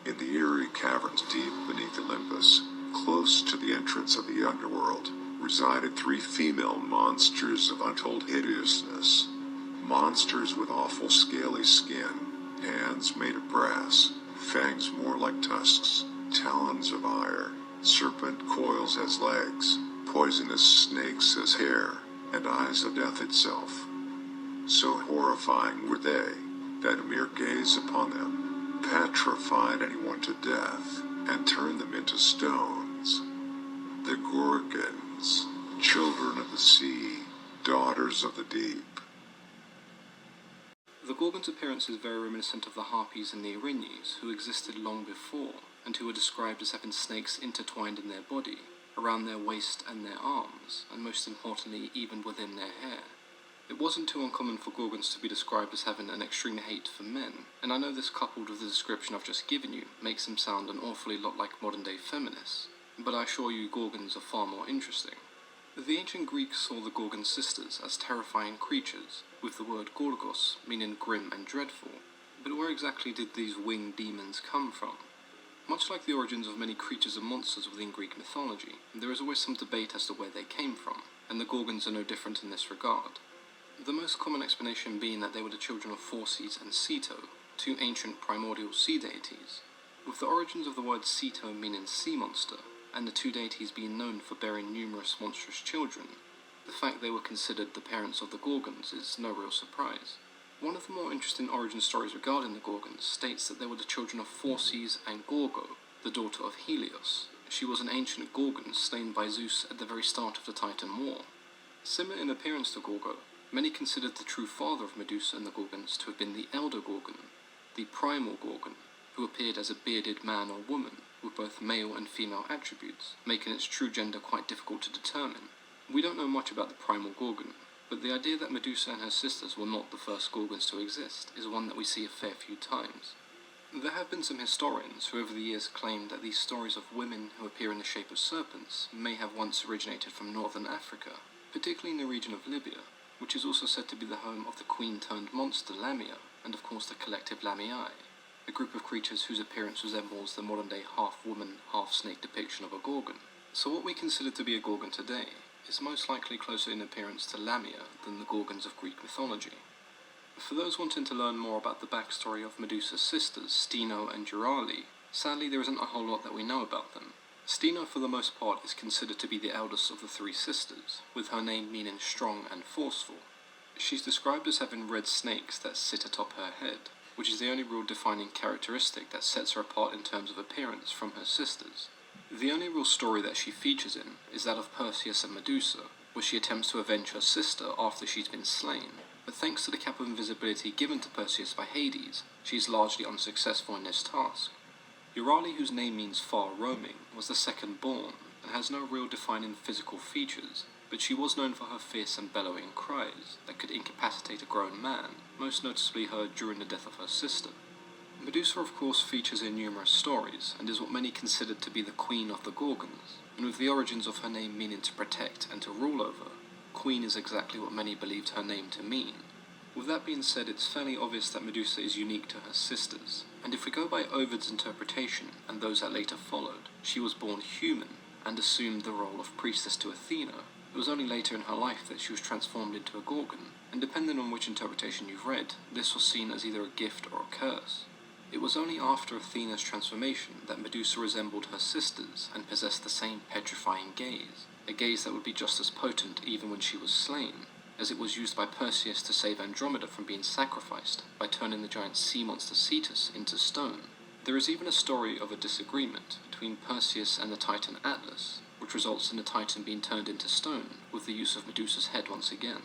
In the eerie caverns deep beneath Olympus, close to the entrance of the underworld, resided three female monsters of untold hideousness. Monsters with awful scaly skin, hands made of brass, fangs more like tusks, talons of iron, serpent coils as legs, poisonous snakes as hair, and eyes of death itself. So horrifying were they, that a mere gaze upon them petrified anyone to death, and turned them into stones. The Gorgons, children of the sea, daughters of the deep. The Gorgon's appearance is very reminiscent of the Harpies and the Erinyes, who existed long before, and who were described as having snakes intertwined in their body, around their waist and their arms, and most importantly, even within their hair. It wasn't too uncommon for Gorgons to be described as having an extreme hate for men, and I know this, coupled with the description I've just given you, makes them sound an awfully lot like modern-day feminists, but I assure you Gorgons are far more interesting. The ancient Greeks saw the Gorgon sisters as terrifying creatures, with the word gorgos meaning grim and dreadful, but where exactly did these winged demons come from? Much like the origins of many creatures and monsters within Greek mythology, there is always some debate as to where they came from, and the Gorgons are no different in this regard. The most common explanation being that they were the children of Phorcys and Ceto, two ancient primordial sea deities, with the origins of the word Ceto meaning sea monster, and the two deities being known for bearing numerous monstrous children. The fact they were considered the parents of the Gorgons is no real surprise. One of the more interesting origin stories regarding the Gorgons states that they were the children of Phorcys and Gorgo, the daughter of Helios. She was an ancient Gorgon slain by Zeus at the very start of the Titan War. Similar in appearance to Gorgo, many considered the true father of Medusa and the Gorgons to have been the elder Gorgon, the primal Gorgon, who appeared as a bearded man or woman, with both male and female attributes, making its true gender quite difficult to determine. We don't know much about the primal Gorgon, but the idea that Medusa and her sisters were not the first Gorgons to exist is one that we see a fair few times. There have been some historians who over the years claimed that these stories of women who appear in the shape of serpents may have once originated from northern Africa, particularly in the region of Libya, which is also said to be the home of the queen-toned monster Lamia, and of course the collective Lamiae, a group of creatures whose appearance resembles the modern-day half-woman, half-snake depiction of a Gorgon. So what we consider to be a Gorgon today is most likely closer in appearance to Lamia than the Gorgons of Greek mythology. For those wanting to learn more about the backstory of Medusa's sisters, Steno and Euryale, sadly there isn't a whole lot that we know about them. Steno for the most part is considered to be the eldest of the three sisters, with her name meaning strong and forceful. She's described as having red snakes that sit atop her head, which is the only real defining characteristic that sets her apart in terms of appearance from her sisters. The only real story that she features in is that of Perseus and Medusa, where she attempts to avenge her sister after she's been slain, but thanks to the cap of invisibility given to Perseus by Hades, she is largely unsuccessful in this task. Euryale, whose name means far roaming, was the second born, and has no real defining physical features, but she was known for her fierce and bellowing cries that could incapacitate a grown man, most noticeably heard during the death of her sister. Medusa of course features in numerous stories, and is what many considered to be the queen of the Gorgons, and with the origins of her name meaning to protect and to rule over, queen is exactly what many believed her name to mean. With that being said, it's fairly obvious that Medusa is unique to her sisters, and if we go by Ovid's interpretation, and those that later followed, she was born human, and assumed the role of priestess to Athena. It was only later in her life that she was transformed into a Gorgon, and depending on which interpretation you've read, this was seen as either a gift or a curse. It was only after Athena's transformation that Medusa resembled her sisters and possessed the same petrifying gaze, a gaze that would be just as potent even when she was slain, as it was used by Perseus to save Andromeda from being sacrificed by turning the giant sea monster Cetus into stone. There is even a story of a disagreement between Perseus and the Titan Atlas, which results in the Titan being turned into stone with the use of Medusa's head once again.